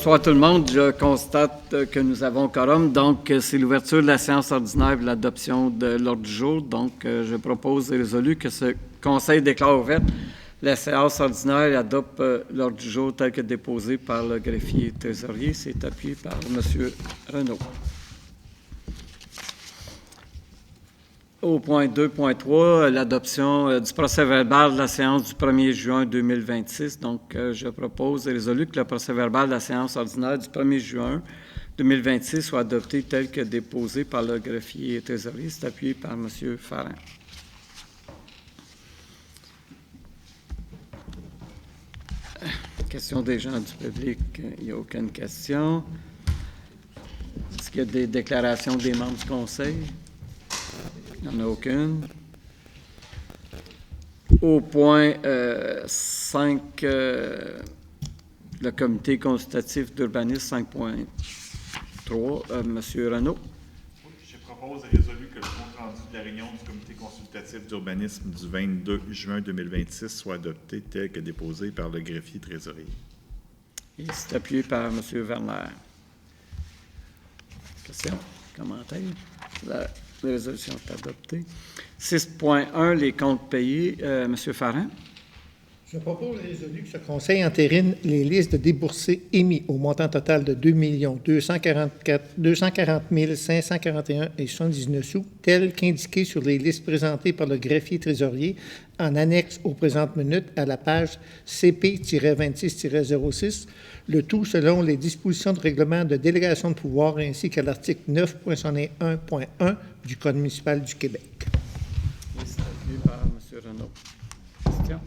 Bonsoir tout le monde. Je constate que nous avons quorum. Donc, c'est l'ouverture de la séance ordinaire et l'adoption de l'ordre du jour. Donc, je propose et résolu que ce Conseil déclare ouverte la séance ordinaire et adopte l'ordre du jour tel que déposé par le greffier trésorier. C'est appuyé par M. Renaud. Au point 2.3, l'adoption du procès-verbal de la séance du 1er juin 2026. Donc, je propose et résolu que le procès-verbal de la séance ordinaire du 1er juin 2026 soit adopté tel que déposé par le greffier trésorier. C'est appuyé par M. Farrin. Question des gens du public, il n'y a aucune question. Est-ce qu'il y a des déclarations des membres du Conseil? Il n'y en a aucune. Au point 5, le comité consultatif d'urbanisme 5.3, M. Renaud. Oui, je propose et résolu que le compte rendu de la réunion du comité consultatif d'urbanisme du 22 juin 2026 soit adopté tel que déposé par le greffier trésorier. Et c'est appuyé par M. Werner. Question? Commentaire? La résolution est adoptée. 6.1, les comptes payés. M. Farrin. Je propose et résolu que ce Conseil entérine les listes de déboursés émis au montant total de 2 240 541,79 sous, tels qu'indiqués sur les listes présentées par le greffier trésorier en annexe aux présentes minutes à la page CP-26-06, le tout selon les dispositions de règlement de délégation de pouvoir ainsi qu'à l'article 9.1.1 du Code municipal du Québec. C'est appuyé par M. Renaud. Question?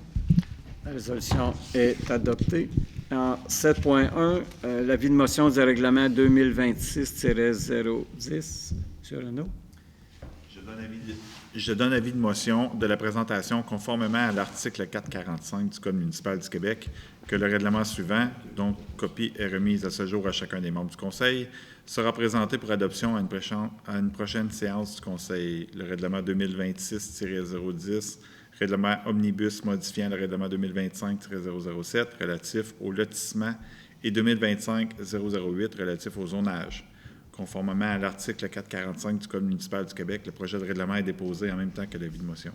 La résolution est adoptée. En 7.1, l'avis de motion du règlement 2026-010. M. Renaud. Je donne avis de motion de la présentation conformément à l'article 445 du Code municipal du Québec que le règlement suivant, dont copie est remise à ce jour à chacun des membres du Conseil, sera présenté pour adoption à une prochaine séance du Conseil. Le règlement 2026-010, règlement omnibus modifiant le règlement 2025-007 relatif au lotissement et 2025-008 relatif au zonage. Conformément à l'article 445 du Code municipal du Québec, le projet de règlement est déposé en même temps que l'avis de motion.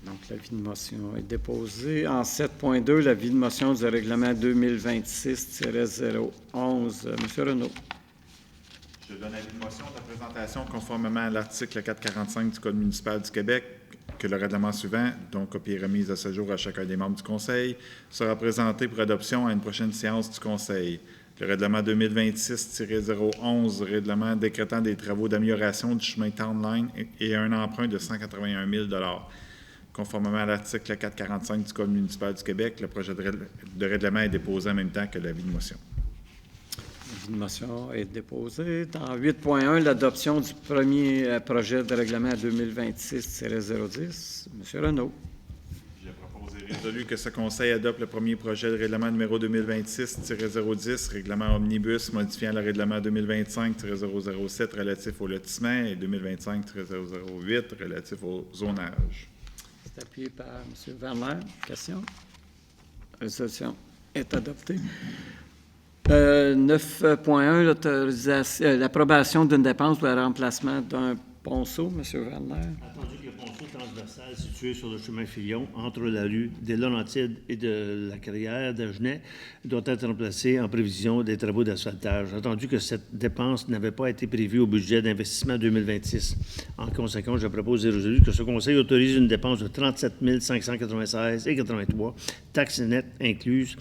Donc, l'avis de motion est déposé. En 7.2, l'avis de motion du règlement 2026-011. M. Renaud. Je donne avis de motion de la présentation conformément à l'article 445 du Code municipal du Québec que le règlement suivant, dont copie est remise à ce jour à chacun des membres du Conseil, sera présenté pour adoption à une prochaine séance du Conseil. Le règlement 2026-011, règlement décrétant des travaux d'amélioration du chemin Town Line et un emprunt de 181 000 $. Conformément à l'article 445 du Code municipal du Québec, le projet de règlement est déposé en même temps que l'avis de motion. L'avis de motion est déposé. Dans 8.1, l'adoption du premier projet de règlement 2026-010. M. Renaud. Je propose et résolu que ce Conseil adopte le premier projet de règlement numéro 2026-010, règlement omnibus modifiant le règlement 2025-007 relatif au lotissement et 2025-008 relatif au zonage. C'est appuyé par M. Werner. Question? La résolution est adoptée. 9.1, l'approbation d'une dépense pour le remplacement d'un ponceau. M. Werner. Attendu que le ponceau transversal situé sur le chemin Fillon, entre la rue des Laurentides et de la carrière d'Agenais, doit être remplacé en prévision des travaux d'asphaltage. Attendu que cette dépense n'avait pas été prévue au budget d'investissement 2026. En conséquence, je propose et résolu que ce Conseil autorise une dépense de 37 596,83 $, taxes nettes incluses,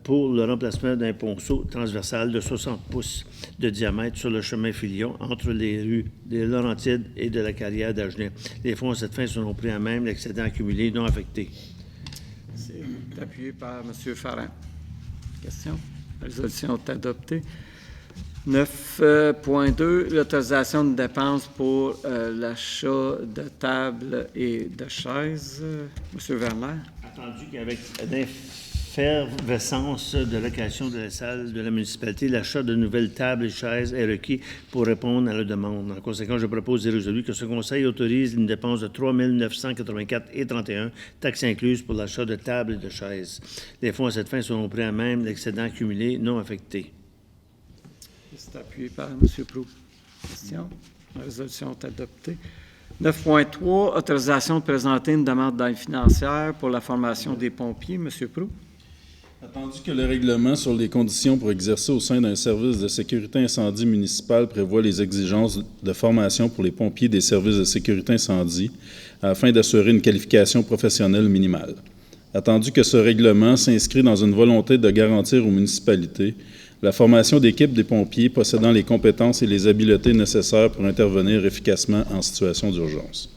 pour le remplacement d'un ponceau transversal de 60 pouces de diamètre sur le chemin Fillon, entre les rues des Laurentides et de la carrière d'Agenais. Les fonds à cette fin seront pris à même l'excédent accumulé non affecté. C'est appuyé par M. Farrin. Question? La résolution est adoptée. 9.2, l'autorisation de dépenses pour l'achat de tables et de chaises. M. Werner. Attendu qu'avec effervescence de location de la salle de la municipalité, l'achat de nouvelles tables et chaises est requis pour répondre à la demande. En conséquence, je propose et résolu que ce conseil autorise une dépense de 3 984,31 taxes incluses pour l'achat de tables et de chaises. Les fonds à cette fin seront pris à même l'excédent accumulé non affecté. C'est appuyé par M. Proulx. Question? La résolution est adoptée. 9.3, autorisation de présenter une demande d'aide financière pour la formation des pompiers. M. Proulx. Attendu que le règlement sur les conditions pour exercer au sein d'un service de sécurité incendie municipal prévoit les exigences de formation pour les pompiers des services de sécurité incendie afin d'assurer une qualification professionnelle minimale. Attendu que ce règlement s'inscrit dans une volonté de garantir aux municipalités la formation d'équipes des pompiers possédant les compétences et les habiletés nécessaires pour intervenir efficacement en situation d'urgence.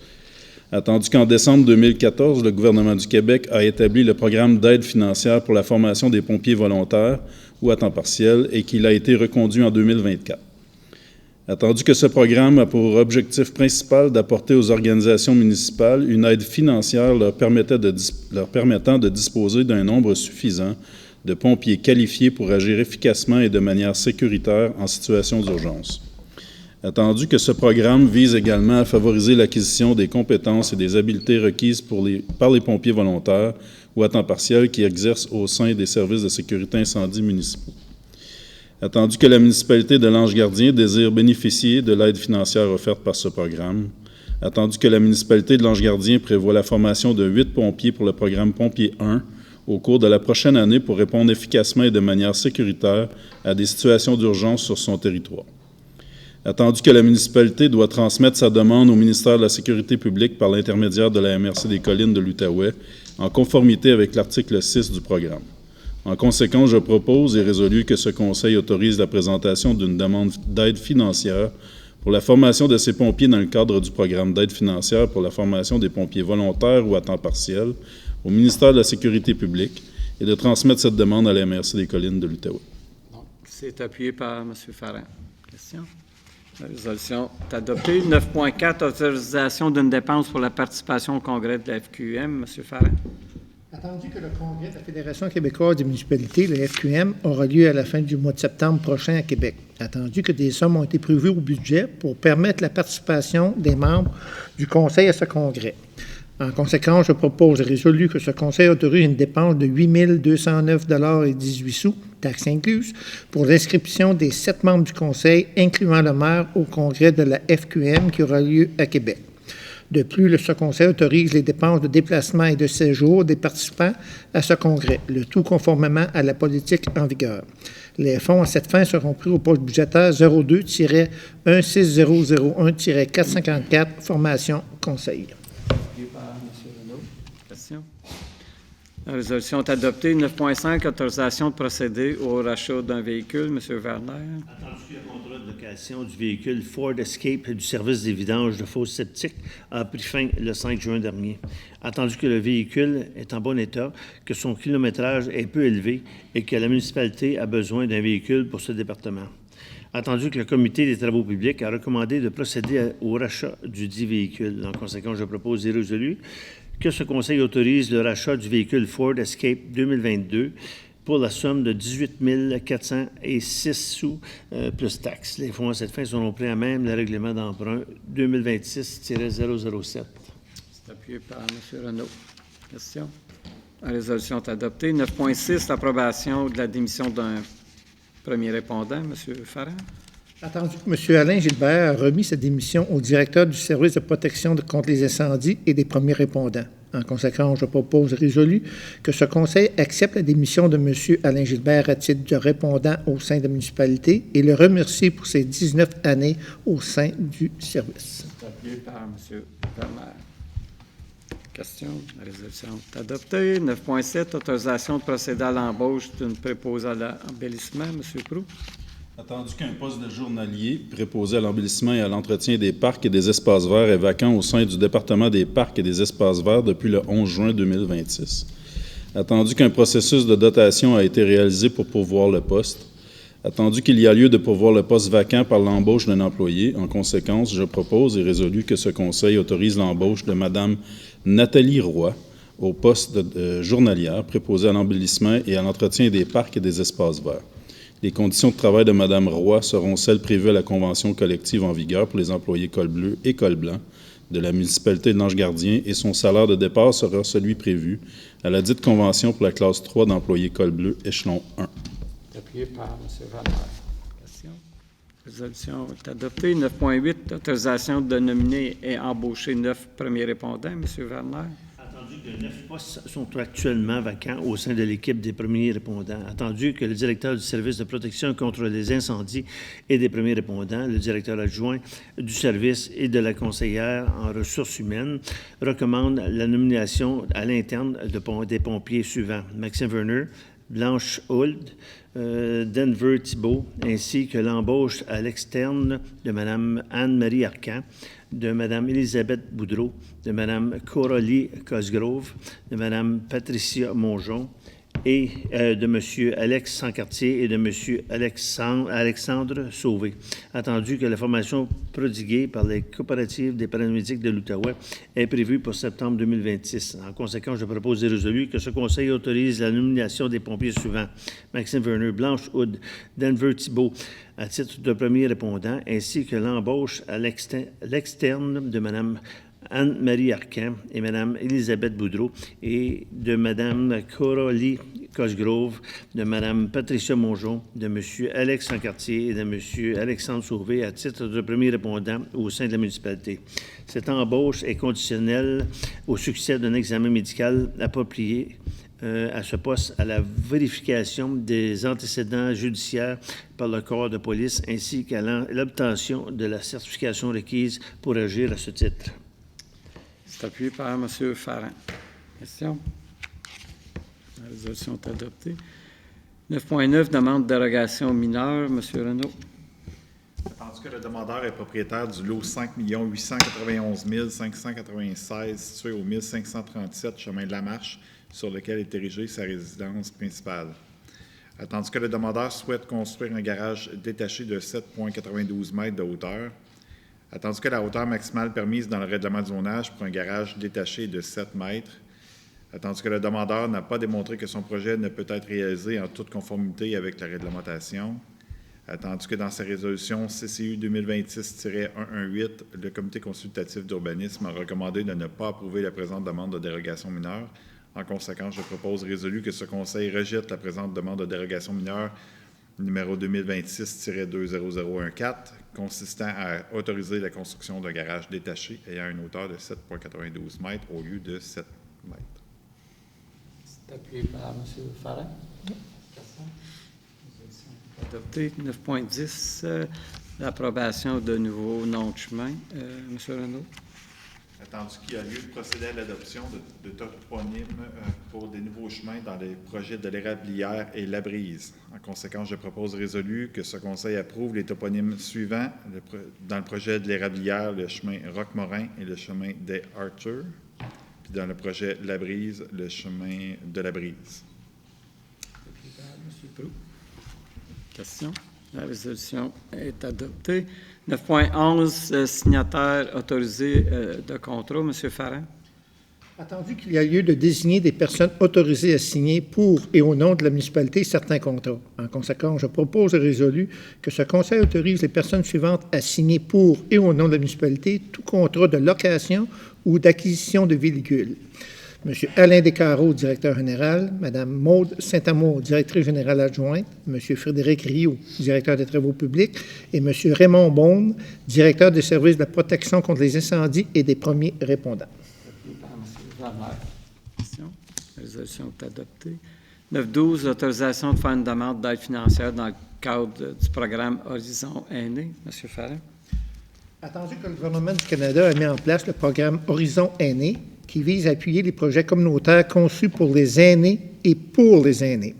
Attendu qu'en décembre 2014, le gouvernement du Québec a établi le programme d'aide financière pour la formation des pompiers volontaires ou à temps partiel et qu'il a été reconduit en 2024. Attendu que ce programme a pour objectif principal d'apporter aux organisations municipales une aide financière leur permettant de disposer d'un nombre suffisant de pompiers qualifiés pour agir efficacement et de manière sécuritaire en situation d'urgence. Attendu que ce programme vise également à favoriser l'acquisition des compétences et des habiletés requises par les pompiers volontaires ou à temps partiel qui exercent au sein des services de sécurité incendie municipaux. Attendu que la municipalité de l'Ange-Gardien désire bénéficier de l'aide financière offerte par ce programme. Attendu que la municipalité de l'Ange-Gardien prévoit la formation de 8 pompiers pour le programme Pompier 1 au cours de la prochaine année pour répondre efficacement et de manière sécuritaire à des situations d'urgence sur son territoire. Attendu que la municipalité doit transmettre sa demande au ministère de la Sécurité publique par l'intermédiaire de la MRC des Collines de l'Outaouais, en conformité avec l'article 6 du programme. En conséquence, je propose et résolu que ce conseil autorise la présentation d'une demande d'aide financière pour la formation de ces pompiers dans le cadre du programme d'aide financière pour la formation des pompiers volontaires ou à temps partiel au ministère de la Sécurité publique et de transmettre cette demande à la MRC des Collines de l'Outaouais. C'est appuyé par M. Farrand. Question? La résolution est adoptée. 9.4, autorisation d'une dépense pour la participation au congrès de la FQM. M. Farrand. Attendu que le congrès de la Fédération québécoise des municipalités, le FQM, aura lieu à la fin du mois de septembre prochain à Québec. Attendu que des sommes ont été prévues au budget pour permettre la participation des membres du conseil à ce congrès. En conséquence, je propose et résolu que ce conseil autorise une dépense de 8 209,18 $, taxes incluses, pour l'inscription des 7 membres du conseil, incluant le maire, au congrès de la FQM qui aura lieu à Québec. De plus, ce conseil autorise les dépenses de déplacement et de séjour des participants à ce congrès, le tout conformément à la politique en vigueur. Les fonds à cette fin seront pris au poste budgétaire 02-16001-454, formation conseil. Question? La résolution est adoptée. 9.5, autorisation de procéder au rachat d'un véhicule. M. Werner. Attendu que le contrat de location du véhicule Ford Escape du service des vidanges de fosses septiques a pris fin le 5 juin dernier. Attendu que le véhicule est en bon état, que son kilométrage est peu élevé et que la municipalité a besoin d'un véhicule pour ce département. Attendu que le comité des travaux publics a recommandé de procéder au rachat du dit véhicule. En conséquence, je propose et résolu que ce conseil autorise le rachat du véhicule Ford Escape 2022 pour la somme de 18 406 sous plus taxes. Les fonds à cette fin seront pris à même le règlement d'emprunt 2026-007. C'est appuyé par M. Renaud. Question? La résolution est adoptée. 9.6, l'approbation de la démission d'un premier répondant. M. Farrand. Attendu que M. Alain Gilbert a remis sa démission au directeur du service de protection contre les incendies et des premiers répondants. En conséquence, je propose résolu que ce conseil accepte la démission de M. Alain Gilbert à titre de répondant au sein de la municipalité et le remercie pour ses 19 années au sein du service. C'est appuyé par M. Werner. Question? La résolution est adoptée. 9.7, autorisation de procéder à l'embauche d'une préposée à l'embellissement. M. Proulx. Attendu qu'un poste de journalier préposé à l'embellissement et à l'entretien des parcs et des espaces verts est vacant au sein du département des parcs et des espaces verts depuis le 11 juin 2026. Attendu qu'un processus de dotation a été réalisé pour pourvoir le poste. Attendu qu'il y a lieu de pourvoir le poste vacant par l'embauche d'un employé, en conséquence, je propose et résolu que ce conseil autorise l'embauche de Mme Nathalie Roy au poste de journalière préposée à l'embellissement et à l'entretien des parcs et des espaces verts. Les conditions de travail de Mme Roy seront celles prévues à la convention collective en vigueur pour les employés col bleu et col blanc de la municipalité de l'Ange-Gardien et son salaire de départ sera celui prévu à la dite convention pour la classe 3 d'employés col bleu échelon 1. Appuyé par M. Valère. Question? Résolution est adoptée. 9.8, autorisation de nominer et embaucher 9 premiers répondants. M. Werner. Attendu que 9 postes sont actuellement vacants au sein de l'équipe des premiers répondants. Attendu que le directeur du service de protection contre les incendies et des premiers répondants, le directeur adjoint du service et de la conseillère en ressources humaines recommande la nomination à l'interne des pompiers suivants. Maxime Werner, Blanche Hould, Denver Thibault, ainsi que l'embauche à l'externe de Mme Anne-Marie Arcan, de Mme Élisabeth Boudreau, de Mme Coralie Cosgrove, de Mme Patricia Mongeon et de M. Alex Sancartier et de M. Alexandre Sauvé. Attendu que la formation prodiguée par les coopératives des paramédics de l'Outaouais est prévue pour septembre 2026. En conséquence, je propose et résolu que ce Conseil autorise la nomination des pompiers suivants: Maxime Werner, Blanche Hould, Denver Thibault, à titre de premier répondant, ainsi que l'embauche à l'externe de Mme Anne-Marie Arcan et Mme Élisabeth Boudreau et de Mme Coralie Cosgrove, de Mme Patricia Mongeon, de M. Alex Sancartier et de M. Alexandre Sauvé à titre de premier répondant au sein de la municipalité. Cette embauche est conditionnelle au succès d'un examen médical approprié à ce poste à la vérification des antécédents judiciaires par le corps de police ainsi qu'à l'obtention de la certification requise pour agir à ce titre. C'est appuyé par M. Farran. Question? La résolution est adoptée. 9.9, demande de dérogation mineure. M. Renaud. Attendu que le demandeur est propriétaire du lot 5 891 596 situé au 1537 chemin de la Marche, sur lequel est érigée sa résidence principale. Attendu que le demandeur souhaite construire un garage détaché de 7,92 mètres de hauteur. Attendu que la hauteur maximale permise dans le règlement de zonage pour un garage détaché est de 7 mètres. Attendu que le demandeur n'a pas démontré que son projet ne peut être réalisé en toute conformité avec la réglementation. Attendu que dans sa résolution CCU 2026-118, le Comité consultatif d'urbanisme a recommandé de ne pas approuver la présente demande de dérogation mineure. En conséquence, je propose résolu que ce Conseil rejette la présente demande de dérogation mineure numéro 2026-20014, consistant à autoriser la construction d'un garage détaché ayant une hauteur de 7,92 mètres au lieu de 7 mètres. C'est appuyé par M. Farran. Adopté. 9.10, l'approbation de nouveaux noms de chemin. M. Renaud. Attendu qu'il y a lieu de procéder à l'adoption de toponymes pour des nouveaux chemins dans les projets de l'Érablière et La Brise. En conséquence, je propose résolu que ce Conseil approuve les toponymes suivants dans le projet de l'Érablière, le chemin Roquemorin et le chemin des Arthur, puis dans le projet La Brise, le chemin de La Brise. M. Proulx. Question? La résolution est adoptée. 9.11, signataire autorisé de contrat. M. Farran. Attendu qu'il y a lieu de désigner des personnes autorisées à signer pour et au nom de la municipalité certains contrats. En conséquence, je propose et résolu que ce Conseil autorise les personnes suivantes à signer pour et au nom de la municipalité tout contrat de location ou d'acquisition de véhicules. M. Alain Descarreaux, directeur général, Mme Maude Saint-Amour, directrice générale adjointe, M. Frédéric Rioux, directeur des travaux publics, et M. Raymond Beaune, directeur des services de la protection contre les incendies et des premiers répondants. Question. La résolution est adoptée. 9.12, autorisation de faire une demande d'aide financière dans le cadre du programme Horizon Aîné. M. Farran. Attendu que le gouvernement du Canada a mis en place le programme Horizon Aîné, qui vise à appuyer les projets communautaires conçus pour les aînés et pour les aînés.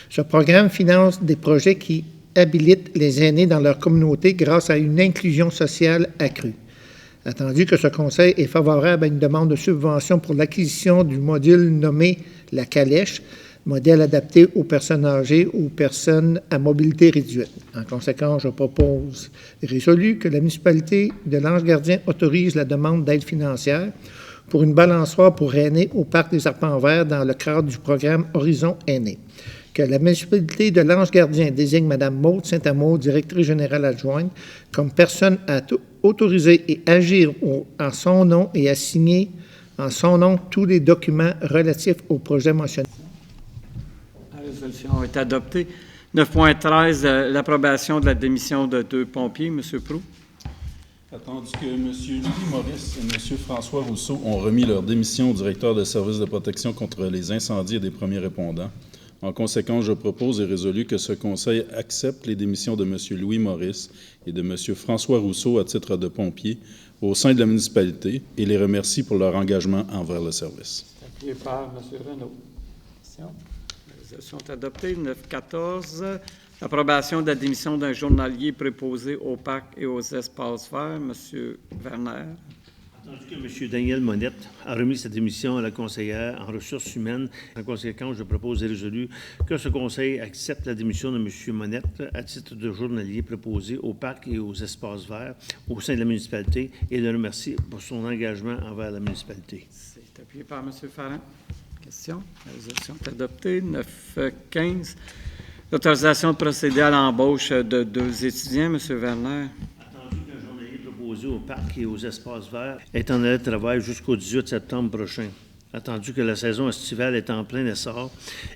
Ce programme finance des projets qui habilitent les aînés dans leur communauté grâce à une inclusion sociale accrue. Attendu que ce Conseil est favorable à une demande de subvention pour l'acquisition du module nommé la calèche, modèle adapté aux personnes âgées ou aux personnes à mobilité réduite. En conséquence, je propose résolu que la municipalité de l'Ange-Gardien autorise la demande d'aide financière pour une balançoire pour aînés au Parc des Arpents Verts dans le cadre du programme Horizon Aînés. Que la municipalité de l'Ange-Gardien désigne Mme Maude Saint-Amour, directrice générale adjointe, comme personne à autoriser et agir en son nom et à signer en son nom tous les documents relatifs au projet mentionné. La résolution est adoptée. 9.13, l'approbation de la démission de 2 pompiers. M. Proulx. Attendu que M. Louis Maurice et M. François Rousseau ont remis leur démission au directeur de service de protection contre les incendies et des premiers répondants. En conséquence, je propose et résolu que ce Conseil accepte les démissions de M. Louis Maurice et de M. François Rousseau à titre de pompiers au sein de la municipalité et les remercie pour leur engagement envers le service. Appuyé par M. Renaud. Question. La résolution est adoptée. 9.14, l'approbation de la démission d'un journalier préposé au parc et aux espaces verts. M. Werner. Attendu que M. Daniel Monette a remis sa démission à la conseillère en ressources humaines, en conséquence, je propose et résolu que ce conseil accepte la démission de M. Monette à titre de journalier préposé au parc et aux espaces verts au sein de la municipalité et le remercie pour son engagement envers la municipalité. C'est appuyé par M. Farrand. Question. La résolution est adoptée. 9.15, l'autorisation de procéder à l'embauche de 2 étudiants. M. Werner. Proposé au parc et aux espaces verts est en arrêt de travail jusqu'au 18 septembre prochain. Attendu que la saison estivale est en plein essor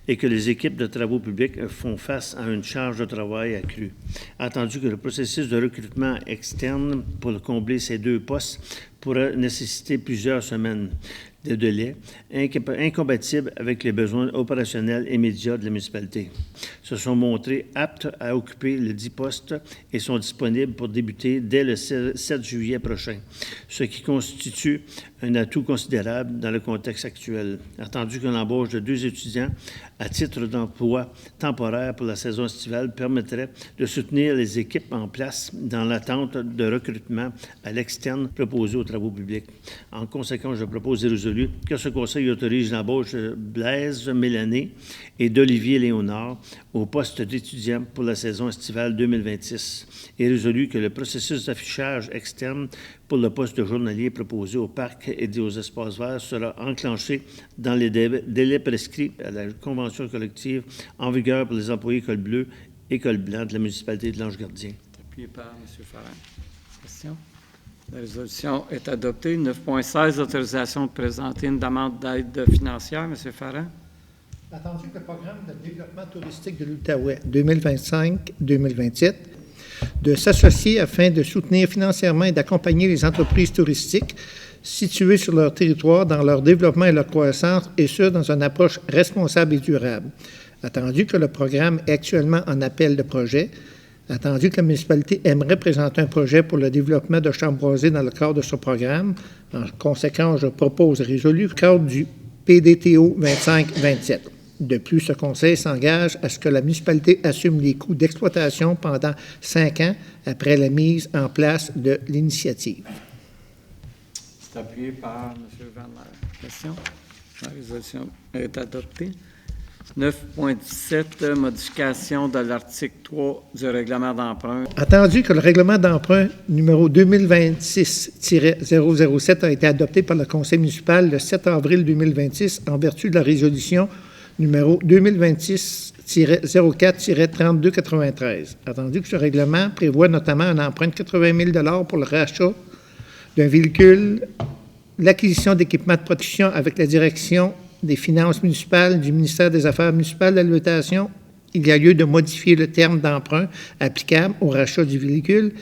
et que les équipes de travaux publics font face à une charge de travail accrue. Attendu que le processus de recrutement externe pour combler ces 2 postes pourrait nécessiter plusieurs semaines de délai, incompatibles avec les besoins opérationnels immédiats de la municipalité. Se sont montrés aptes à occuper les 10 postes et sont disponibles pour débuter dès le 7 juillet prochain, ce qui constitue un atout considérable dans le contexte actuel. Attendu que l'embauche de 2 étudiants à titre d'emploi temporaire pour la saison estivale permettrait de soutenir les équipes en place dans l'attente de recrutement à l'externe proposé aux travaux publics. En conséquence, je propose et résolu que ce conseil autorise l'embauche de Blaise Mélané et d'Olivier Léonard au poste d'étudiant pour la saison estivale 2026 et résolu que le processus d'affichage externe pour le poste de journalier proposé au parc et aux espaces verts sera enclenché dans les délais prescrits à la convention collective en vigueur pour les employés Col Bleu et Col Blanc de la municipalité de l'Ange-Gardien. Appuyé par M. Farrand. Question. La résolution est adoptée. 9.16, autorisation de présenter une demande d'aide financière. M. Farrand. Attendu que le programme de développement touristique de l'Outaouais 2025-2027 de s'associer afin de soutenir financièrement et d'accompagner les entreprises touristiques situées sur leur territoire dans leur développement et leur croissance, et ce, dans une approche responsable et durable. Attendu que le programme est actuellement en appel de projet, attendu que la municipalité aimerait présenter un projet pour le développement de chambres boisées dans le cadre de ce programme, en conséquence, je propose et résolu le cadre du PDTO 25-27. De plus, ce conseil s'engage à ce que la municipalité assume les coûts d'exploitation pendant 5 ans après la mise en place de l'initiative. C'est appuyé par M. Werner. Question. La résolution est adoptée. 9.17, modification de l'article 3 du règlement d'emprunt. Attendu que le règlement d'emprunt numéro 2026-007 a été adopté par le conseil municipal le 7 avril 2026 en vertu de la résolution numéro 2026-04-3293. Attendu que ce règlement prévoit notamment un emprunt de 80 000 pour le rachat d'un véhicule, l'acquisition d'équipements de protection avec la direction des finances municipales du ministère des Affaires municipales de l'Habitation, il y a lieu de modifier le terme d'emprunt applicable au rachat du véhicule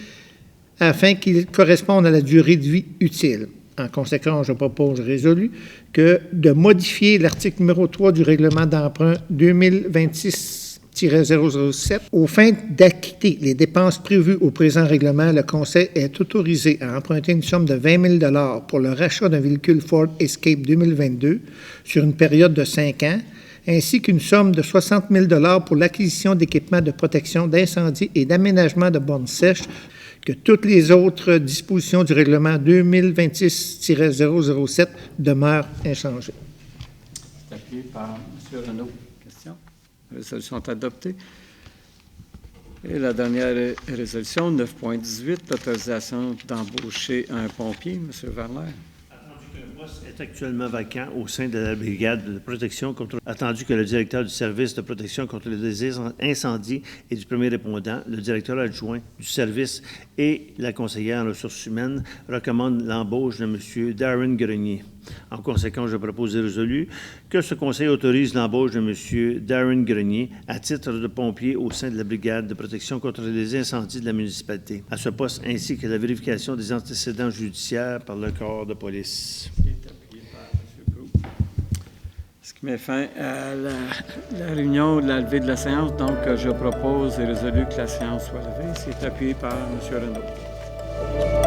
afin qu'il corresponde à la durée de vie utile. En conséquence, je propose résolu que de modifier l'article numéro 3 du règlement d'emprunt 2026-007 aux fins d'acquitter les dépenses prévues au présent règlement. Le Conseil est autorisé à emprunter une somme de 20 000 pour le rachat d'un véhicule Ford Escape 2022 sur une période de 5 ans, ainsi qu'une somme de 60 000 pour l'acquisition d'équipements de protection d'incendie et d'aménagement de bornes sèches, que toutes les autres dispositions du règlement 2026-007 demeurent inchangées. C'est appuyé par M. Renaud. Question. La résolution est adoptée. Et la dernière résolution, 9.18, l'autorisation d'embaucher un pompier. M. Werner. Attendu qu'un poste est actuellement vacant au sein de la brigade de protection contre, attendu que le directeur du service de protection contre les incendies et du premier répondant, le directeur adjoint du service et la conseillère en ressources humaines recommandent l'embauche de M. Darren Grenier. En conséquence, je propose et résolu que ce conseil autorise l'embauche de M. Darren Grenier à titre de pompier au sein de la brigade de protection contre les incendies de la municipalité, à ce poste ainsi que la vérification des antécédents judiciaires par le corps de police. Ce qui met fin à la réunion de la levée de la séance. Donc, je propose et résolu que la séance soit levée. C'est appuyé par M. Renaud.